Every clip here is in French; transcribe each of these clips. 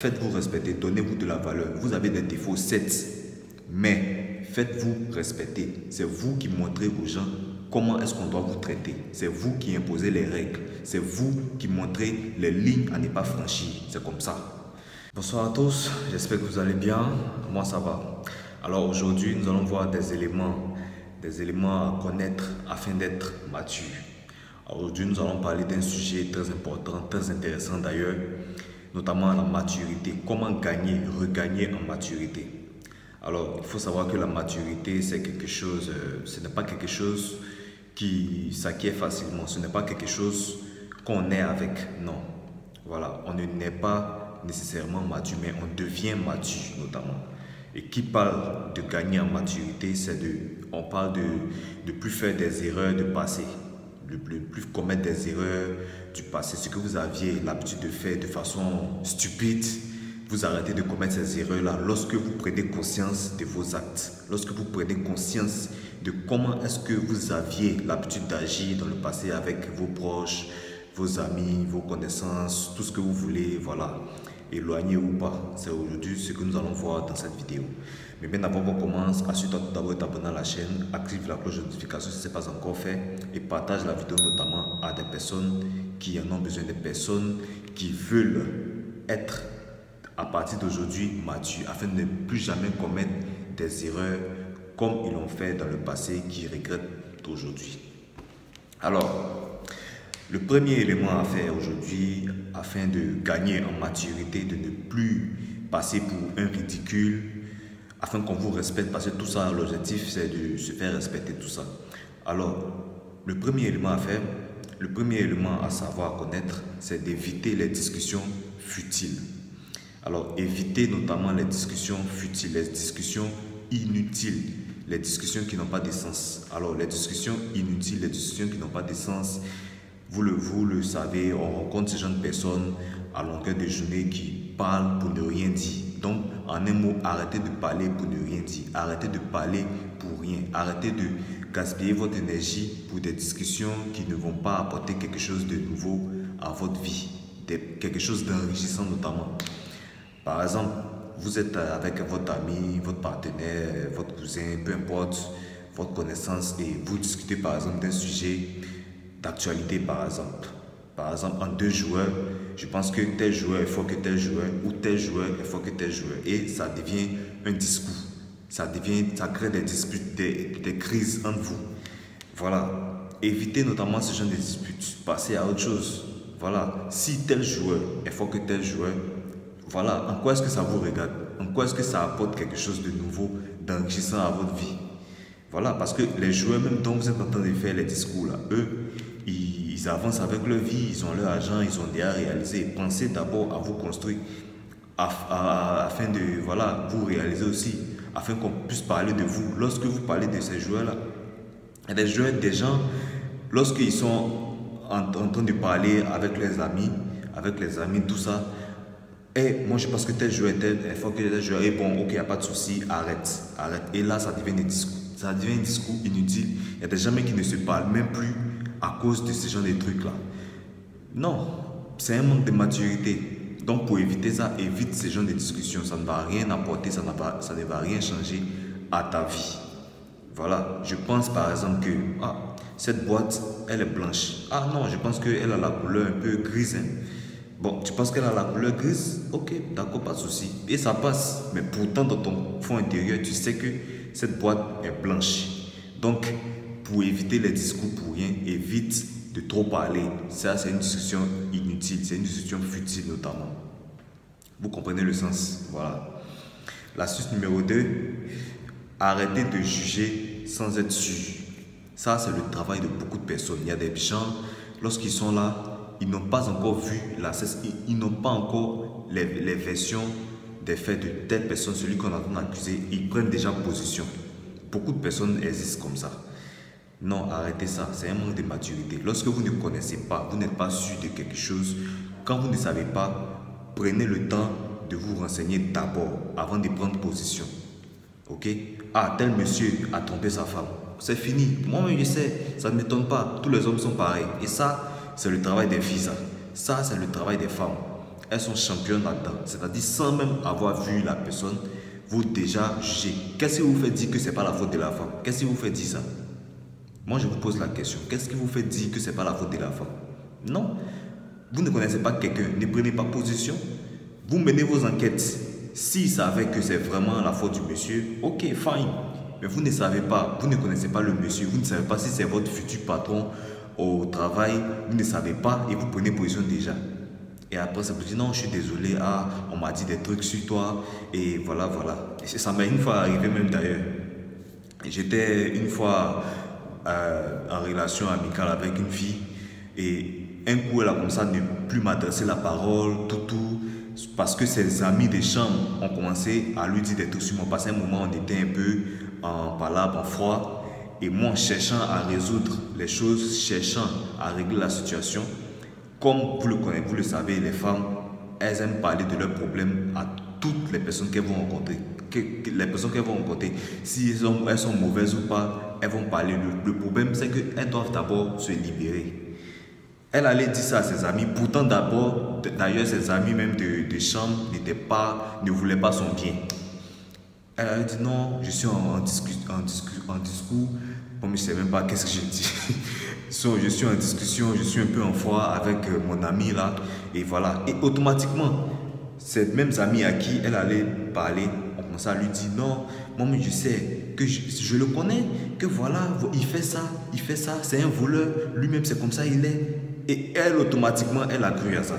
Faites-vous respecter, donnez-vous de la valeur. Vous avez des défauts, certes, mais faites-vous respecter. C'est vous qui montrez aux gens comment est-ce qu'on doit vous traiter. C'est vous qui imposez les règles. C'est vous qui montrez les lignes à ne pas franchir. C'est comme ça. Bonsoir à tous, j'espère que vous allez bien. Moi, ça va. Alors aujourd'hui, nous allons voir des éléments à connaître afin d'être mature. Aujourd'hui, nous allons parler d'un sujet très important, très intéressant d'ailleurs, notamment la maturité. Comment gagner, regagner en maturité. Alors, il faut savoir que la maturité, c'est quelque chose, ce n'est pas quelque chose qui s'acquiert facilement. Ce n'est pas quelque chose qu'on est avec, non. Voilà, on ne naît pas nécessairement mature, mais on devient mature notamment. Et qui parle de gagner en maturité, on parle de plus faire des erreurs de passé. De plus commettre des erreurs du passé, ce que vous aviez l'habitude de faire de façon stupide, vous arrêtez de commettre ces erreurs-là lorsque vous prenez conscience de vos actes, lorsque vous prenez conscience de comment est-ce que vous aviez l'habitude d'agir dans le passé avec vos proches, vos amis, vos connaissances, tout ce que vous voulez, voilà, éloigné ou pas. C'est aujourd'hui ce que nous allons voir dans cette vidéo. Mais bien avant qu'on commence, assure-toi tout d'abord de t'abonner à la chaîne, active la cloche de notification si ce n'est pas encore fait et partage la vidéo notamment à des personnes qui en ont besoin, des personnes qui veulent être à partir d'aujourd'hui matures afin de ne plus jamais commettre des erreurs comme ils l'ont fait dans le passé qui regrettent aujourd'hui. Alors, le premier élément à faire aujourd'hui afin de gagner en maturité, de ne plus passer pour un ridicule, afin qu'on vous respecte, parce que tout ça, l'objectif, c'est de se faire respecter tout ça. Alors, le premier élément à faire, le premier élément à savoir connaître, c'est d'éviter les discussions futiles. Alors, évitez notamment les discussions futiles, les discussions inutiles, les discussions qui n'ont pas de sens. Alors, les discussions inutiles, les discussions qui n'ont pas de sens, vous le savez, on rencontre ce genre de personnes à longueur de journée qui parlent pour ne rien dire. Donc, en un mot, arrêtez de parler pour ne rien dire. Arrêtez de parler pour rien. Arrêtez de gaspiller votre énergie pour des discussions qui ne vont pas apporter quelque chose de nouveau à votre vie. Quelque chose d'enrichissant notamment. Par exemple, vous êtes avec votre ami, votre partenaire, votre cousin, peu importe, votre connaissance et vous discutez par exemple d'un sujet d'actualité par exemple. Par exemple, en deux joueurs, je pense que tel joueur est fort que tel joueur ou tel joueur est fort que tel joueur. Et ça devient un discours. Ça crée des disputes, des crises entre vous. Voilà. Évitez notamment ce genre de disputes. Passez à autre chose. Voilà. Si tel joueur est fort que tel joueur, voilà. En quoi est-ce que ça vous regarde? En quoi est-ce que ça apporte quelque chose de nouveau, d'enrichissant à votre vie? Voilà. Parce que les joueurs, même dont vous êtes en train de faire les discours là, eux, ils avancent avec leur vie, ils ont leur argent, ils ont déjà réalisé. Pensez d'abord à vous construire afin de vous réaliser aussi, afin qu'on puisse parler de vous. Lorsque vous parlez de ces joueurs-là, il y a des joueurs, des gens, lorsqu'ils sont en train de parler avec les amis, tout ça, et moi je pense que tel joueur est fort que tel joueur est bon, ok, il n'y a pas de souci, arrête. Et là, ça devient des discours. Ça devient un discours inutile. Il y a des gens qui ne se parlent même plus à cause de ce genre de trucs-là. Non, c'est un manque de maturité. Donc pour éviter ça, évite ce genre de discussions. Ça ne va rien apporter, ça ne va rien changer à ta vie. Voilà, je pense par exemple que cette boîte, elle est blanche. Ah non, je pense qu'elle a la couleur un peu grise. Hein. Bon, tu penses qu'elle a la couleur grise? Ok, d'accord, pas de souci. Et ça passe. Mais pourtant, dans ton fond intérieur, tu sais que cette boîte est blanche. Donc, pour éviter les discours pour rien, évite de trop parler. Ça, c'est une discussion inutile, c'est une discussion futile notamment. Vous comprenez le sens? Voilà. L'astuce numéro 2, arrêtez de juger sans être sûr. Ça, c'est le travail de beaucoup de personnes. Il y a des gens, lorsqu'ils sont là, ils n'ont pas encore vu ils n'ont pas encore les versions des faits de telle personne, celui qu'on est en train d'accuser. Ils prennent déjà position. Beaucoup de personnes existent comme ça. Non, arrêtez ça, c'est un manque de maturité. Lorsque vous ne connaissez pas, vous n'êtes pas sûr de quelque chose, quand vous ne savez pas, prenez le temps de vous renseigner d'abord, avant de prendre position. Ok? Ah, tel monsieur a trompé sa femme. C'est fini. Moi-même, je sais, ça ne m'étonne pas. Tous les hommes sont pareils. Et ça, c'est le travail des filles, ça. Ça, c'est le travail des femmes. elles sont championnes là-dedans. C'est-à-dire sans même avoir vu la personne, vous déjà jugez. Qu'est-ce qui vous fait dire que ce n'est pas la faute de la femme? Qu'est-ce qui vous fait dire ça? Moi, je vous pose la question. Qu'est-ce qui vous fait dire que ce n'est pas la faute de la femme? Non. Vous ne connaissez pas quelqu'un. Ne prenez pas position. Vous menez vos enquêtes. S'il savait que c'est vraiment la faute du monsieur, ok, fine. Mais vous ne savez pas. Vous ne connaissez pas le monsieur. Vous ne savez pas si c'est votre futur patron au travail. Vous ne savez pas et vous prenez position déjà. Et après, ça vous dit non, je suis désolé. Ah, on m'a dit des trucs sur toi. Et voilà, voilà. Et ça m'est une fois arrivé même d'ailleurs. J'étais une fois en relation amicale avec une fille. Et un coup, elle a commencé à ne plus m'adresser la parole, tout. Parce que ses amis de chambre ont commencé à lui dire des trucs sur moi. Parce qu'à un moment, on était un peu en palabre, en froid. Et moi, cherchant à résoudre les choses, cherchant à régler la situation, comme vous le connaissez, vous le savez, les femmes, elles aiment parler de leurs problèmes à toutes les personnes qu'elles vont rencontrer. Les personnes qu'elles vont rencontrer, si elles sont mauvaises ou pas, elles vont parler. Le problème, c'est qu'elles doivent d'abord se libérer. Elle allait dire ça à ses amis. Pourtant, d'ailleurs, ses amis même de chambre ne voulaient pas son bien. Elle a dit non, je suis en discours. Bon, je ne sais même pas qu'est-ce que j'ai dit. Je suis en discussion, je suis un peu en froid avec mon ami là. Et voilà. Et automatiquement, ces mêmes amis à qui elle allait parler, on commençait à lui dire non, moi je sais que je le connais, que voilà, il fait ça, c'est un voleur, lui-même c'est comme ça, il est. Et elle, automatiquement, elle a cru à ça.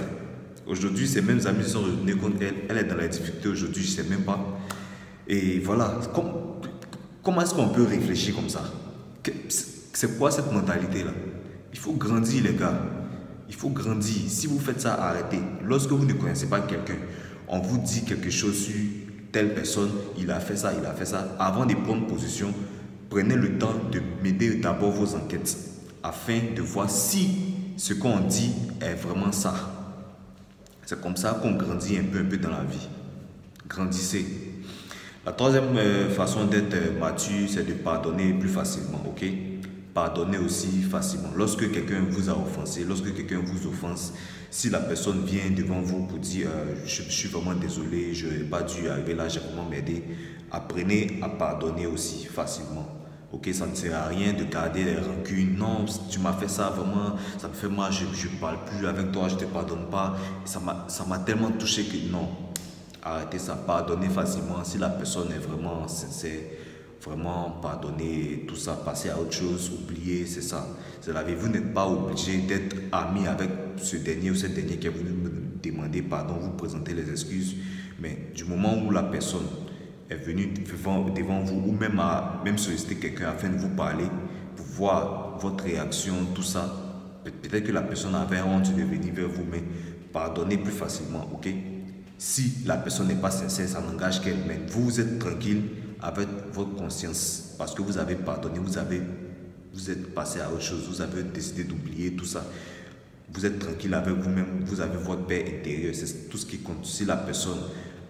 Aujourd'hui, ces mêmes amis se sont revenus contre elle. Elle est dans la difficulté aujourd'hui, je ne sais même pas. Et voilà. Comment est-ce qu'on peut réfléchir comme ça? C'est quoi cette mentalité-là? Il faut grandir, les gars. Il faut grandir. Si vous faites ça, arrêtez. Lorsque vous ne connaissez pas quelqu'un, on vous dit quelque chose sur telle personne, il a fait ça, il a fait ça. Avant de prendre position, prenez le temps de mener d'abord vos enquêtes afin de voir si ce qu'on dit est vraiment ça. C'est comme ça qu'on grandit un peu dans la vie. Grandissez. La troisième façon d'être mature, c'est de pardonner plus facilement, ok? Pardonnez aussi facilement. Lorsque quelqu'un vous a offensé, lorsque quelqu'un vous offense, si la personne vient devant vous pour dire je suis vraiment désolé, je n'ai pas dû arriver là, j'ai vraiment m'aider, apprenez à pardonner aussi facilement. Ok, ça ne sert à rien de garder les rancunes. Non, tu m'as fait ça, vraiment, ça me fait mal, je ne parle plus avec toi, je ne te pardonne pas. Ça m'a tellement touché que non. Arrêtez ça, pardonnez facilement. Si la personne est vraiment sincère, vraiment pardonner, tout ça, passer à autre chose, oublier, c'est ça. C'est la vie. Vous n'êtes pas obligé d'être ami avec ce dernier ou cette dernière qui est venu me demander pardon, vous présenter les excuses. Mais du moment où la personne est venue devant vous ou même solliciter quelqu'un afin de vous parler, pour voir votre réaction, tout ça, peut-être que la personne avait honte de venir vers vous, mais pardonnez plus facilement, ok? Si la personne n'est pas sincère, ça n'engage qu'elle, mais vous êtes tranquille avec votre conscience parce que vous avez pardonné, vous êtes passé à autre chose, vous avez décidé d'oublier tout ça. Vous êtes tranquille avec vous-même, vous avez votre paix intérieure, c'est tout ce qui compte. Si la personne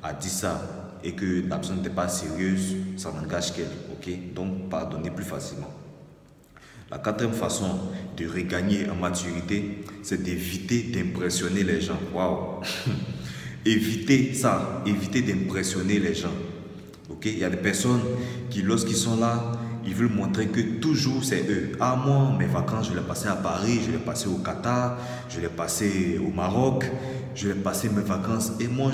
a dit ça et que la personne n'était pas sérieuse, ça n'engage qu'elle, ok? Donc, pardonnez plus facilement. La quatrième façon de regagner en maturité, c'est d'éviter d'impressionner les gens. Waouh! Évitez ça, évitez d'impressionner les gens. Ok, il y a des personnes qui, lorsqu'ils sont là, ils veulent montrer que toujours c'est eux. Ah, moi, mes vacances, je les passais à Paris, je les passais au Qatar, je les passais au Maroc, je les passais mes vacances. Et moi,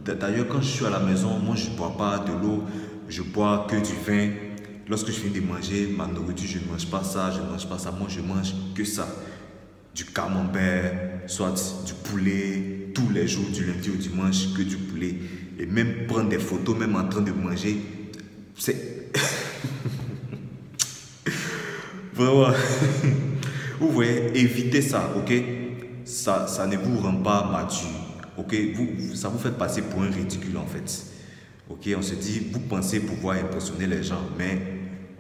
d'ailleurs, quand je suis à la maison, moi, je ne bois pas de l'eau, je bois que du vin. Lorsque je finis de manger ma nourriture, je ne mange pas ça, je ne mange pas ça. Moi, je mange que ça. Du camembert, soit du poulet, tous les jours, du lundi au dimanche, que du poulet. Et même prendre des photos, même en train de manger, c'est... Vraiment. Vous voyez, évitez ça, ok? Ça ne vous rend pas mature, ok? Ça vous fait passer pour un ridicule, en fait. Ok, on se dit, vous pensez pouvoir impressionner les gens, mais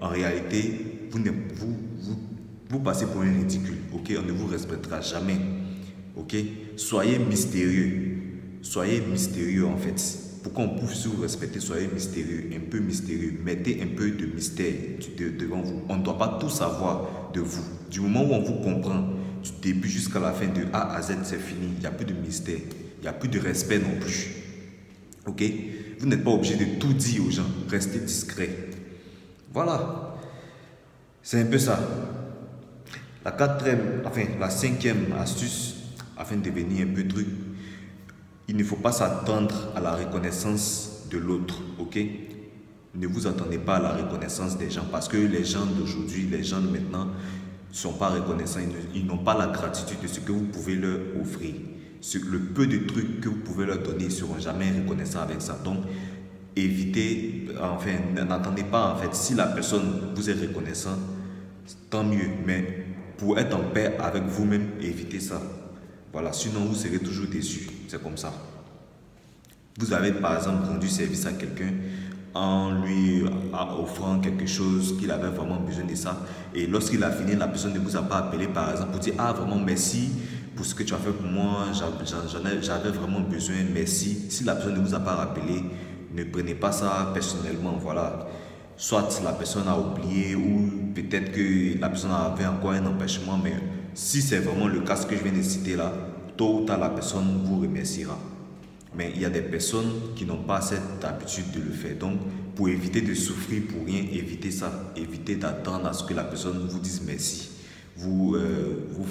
en réalité, vous passez pour un ridicule, ok? On ne vous respectera jamais, ok? Soyez mystérieux en fait. Pour qu'on puisse vous respecter, soyez mystérieux, un peu mystérieux. Mettez un peu de mystère devant vous. On ne doit pas tout savoir de vous. Du moment où on vous comprend, du début jusqu'à la fin, de A à Z, c'est fini. Il n'y a plus de mystère. n'y a plus de respect non plus. Ok? Vous n'êtes pas obligé de tout dire aux gens. Restez discret. Voilà. C'est un peu ça. La cinquième astuce, afin de devenir un peu truc, il ne faut pas s'attendre à la reconnaissance de l'autre. Ok? Ne vous attendez pas à la reconnaissance des gens parce que les gens d'aujourd'hui, les gens de maintenant, ne sont pas reconnaissants. Ils n'ont pas la gratitude de ce que vous pouvez leur offrir. Le peu de trucs que vous pouvez leur donner, ils ne seront jamais reconnaissants avec ça. Donc, évitez, n'attendez pas, en fait, si la personne vous est reconnaissant, tant mieux. Mais pour être en paix avec vous-même, évitez ça. Voilà, sinon vous serez toujours déçu. C'est comme ça. Vous avez par exemple rendu service à quelqu'un en lui offrant quelque chose qu'il avait vraiment besoin de ça. Et lorsqu'il a fini, la personne ne vous a pas appelé par exemple pour dire « Ah, vraiment merci pour ce que tu as fait pour moi, j'avais vraiment besoin, merci. » Si la personne ne vous a pas rappelé, ne prenez pas ça personnellement. Voilà. Soit la personne a oublié ou peut-être que la personne avait encore un empêchement. Mais si c'est vraiment le cas, ce que je viens de citer là, tôt ou tard, la personne vous remerciera. Mais il y a des personnes qui n'ont pas cette habitude de le faire. Donc, pour éviter de souffrir pour rien, évitez ça. Évitez d'attendre à ce que la personne vous dise merci, vous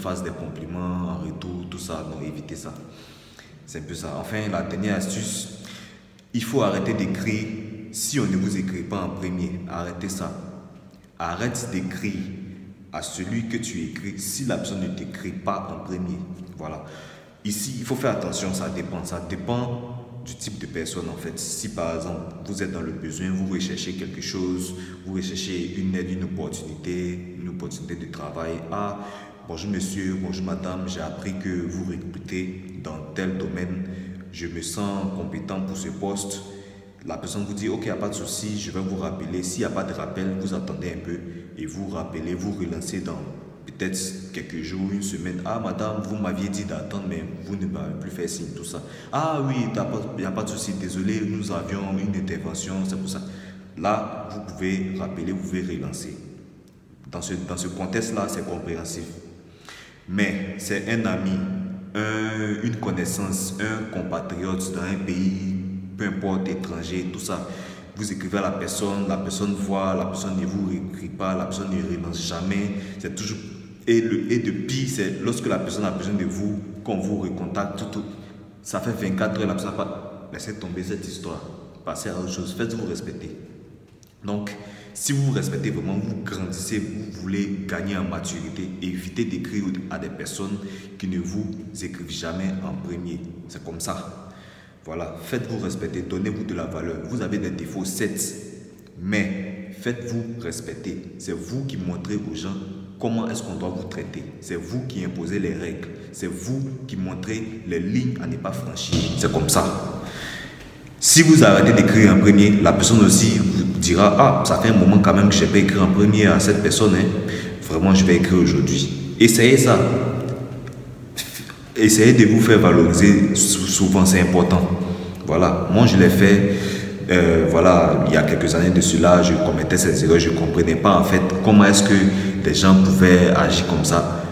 fasse des compliments en retour, tout ça. Donc, évitez ça. C'est un peu ça. Enfin, la dernière astuce, il faut arrêter d'écrire si on ne vous écrit pas en premier. Arrêtez ça. Arrête d'écrire à celui que tu écris si la personne ne t'écrit pas en premier. Voilà. Ici, il faut faire attention, ça dépend du type de personne en fait. Si par exemple, vous êtes dans le besoin, vous recherchez quelque chose, vous recherchez une aide, une opportunité de travail. Ah, bonjour monsieur, bonjour madame, j'ai appris que vous recrutez dans tel domaine, je me sens compétent pour ce poste. La personne vous dit, ok, il n'y a pas de souci, je vais vous rappeler. S'il n'y a pas de rappel, vous attendez un peu et vous rappelez, vous relancez dans peut-être quelques jours, une semaine. Ah, madame, vous m'aviez dit d'attendre, mais vous ne m'avez plus fait signe, tout ça. Ah oui, il n'y a pas de souci, désolé, nous avions une intervention, c'est pour ça. Là, vous pouvez rappeler, vous pouvez relancer. Dans ce contexte-là, c'est compréhensif. Mais c'est un ami, une connaissance, un compatriote dans un pays, peu importe, étranger, tout ça. Vous écrivez à la personne voit, la personne ne vous écrit pas, la personne ne relance jamais. C'est toujours. Et de pire, c'est lorsque la personne a besoin de vous, qu'on vous recontacte, ça fait 24 heures, la personne n'a pas. Laissez tomber cette histoire. Passez à autre chose. Faites-vous respecter. Donc, si vous vous respectez vraiment, vous grandissez, vous voulez gagner en maturité, évitez d'écrire à des personnes qui ne vous écrivent jamais en premier. C'est comme ça. Voilà, faites-vous respecter, donnez-vous de la valeur. Vous avez des défauts, certes, mais faites-vous respecter. C'est vous qui montrez aux gens comment est-ce qu'on doit vous traiter. C'est vous qui imposez les règles. C'est vous qui montrez les lignes à ne pas franchir. C'est comme ça. Si vous arrêtez d'écrire en premier, la personne aussi vous dira « Ah, ça fait un moment quand même que je n'ai pas écrit en premier à cette personne. Hein. Vraiment, je vais écrire aujourd'hui. » Essayez ça. Essayez de vous faire valoriser, souvent c'est important. Voilà, moi je l'ai fait, voilà, il y a quelques années de cela, je commettais ces erreurs, je ne comprenais pas en fait comment est-ce que des gens pouvaient agir comme ça.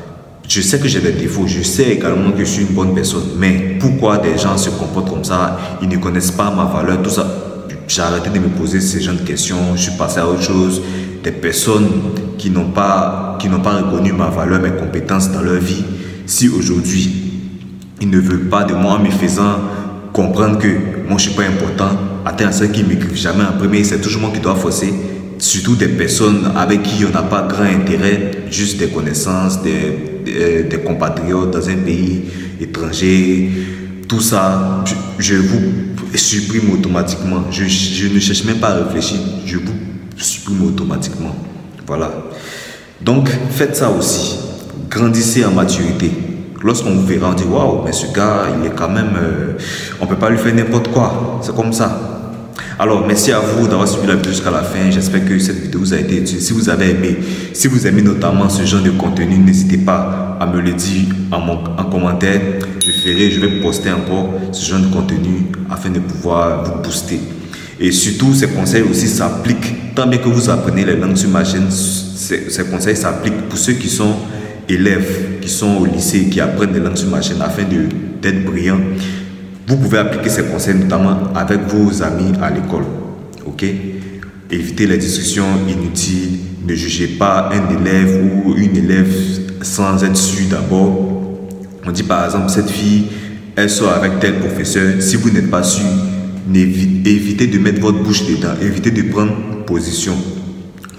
Je sais que j'ai des défauts, je sais également que je suis une bonne personne, mais pourquoi des gens se comportent comme ça, ils ne connaissent pas ma valeur, tout ça. J'ai arrêté de me poser ces genre de questions, je suis passé à autre chose. Des personnes qui n'ont pas reconnu ma valeur, mes compétences dans leur vie, si aujourd'hui, il ne veut pas de moi en me faisant comprendre que moi je ne suis pas important. Attends, ceux qui ne m'écrivent jamais en premier, c'est toujours moi qui dois forcer. Surtout des personnes avec qui on n'a pas grand intérêt, juste des connaissances, des compatriotes dans un pays étranger. Tout ça, je vous supprime automatiquement. Je ne cherche même pas à réfléchir, je vous supprime automatiquement. Voilà. Donc, faites ça aussi. Grandissez en maturité. Lorsqu'on vous verra, on dit waouh, mais ce gars, il est quand même. On ne peut pas lui faire n'importe quoi. C'est comme ça. Alors, merci à vous d'avoir suivi la vidéo jusqu'à la fin. J'espère que cette vidéo vous a été utile. Si vous avez aimé, si vous aimez notamment ce genre de contenu, n'hésitez pas à me le dire en commentaire. Je vais poster encore ce genre de contenu afin de pouvoir vous booster. Et surtout, ces conseils aussi s'appliquent. Tant bien que vous apprenez les langues sur ma chaîne, ces conseils s'appliquent pour ceux qui sont élèves, qui sont au lycée, qui apprennent des langues sur ma chaîne afin d'être brillants. Vous pouvez appliquer ces conseils notamment avec vos amis à l'école. Ok? Évitez les discussions inutiles. Ne jugez pas un élève ou une élève sans être sûr d'abord. On dit par exemple, cette fille, elle sort avec tel professeur. Si vous n'êtes pas sûr, évitez de mettre votre bouche dedans. Évitez de prendre position.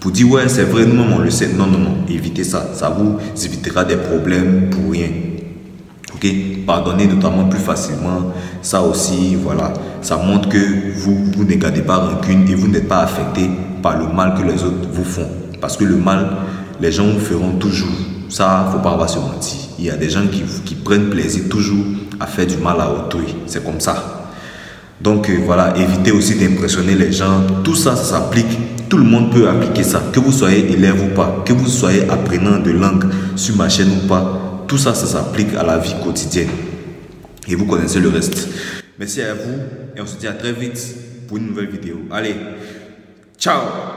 Pour dire, ouais, c'est vrai, nous-mêmes on le sait. Non, non, non. Évitez ça. Ça vous évitera des problèmes pour rien. Ok? Pardonnez notamment plus facilement. Ça aussi, voilà. Ça montre que vous ne gardez pas rancune et vous n'êtes pas affecté par le mal que les autres vous font. Parce que le mal, les gens vous feront toujours. Ça, il ne faut pas avoir se mentir. Il y a des gens qui prennent plaisir toujours à faire du mal à autrui. C'est comme ça. Donc voilà, évitez aussi d'impressionner les gens. Tout ça, ça s'applique. Tout le monde peut appliquer ça. Que vous soyez élève ou pas, que vous soyez apprenant de langue sur ma chaîne ou pas, tout ça, ça s'applique à la vie quotidienne. Et vous connaissez le reste. Merci à vous et on se dit à très vite pour une nouvelle vidéo. Allez, ciao!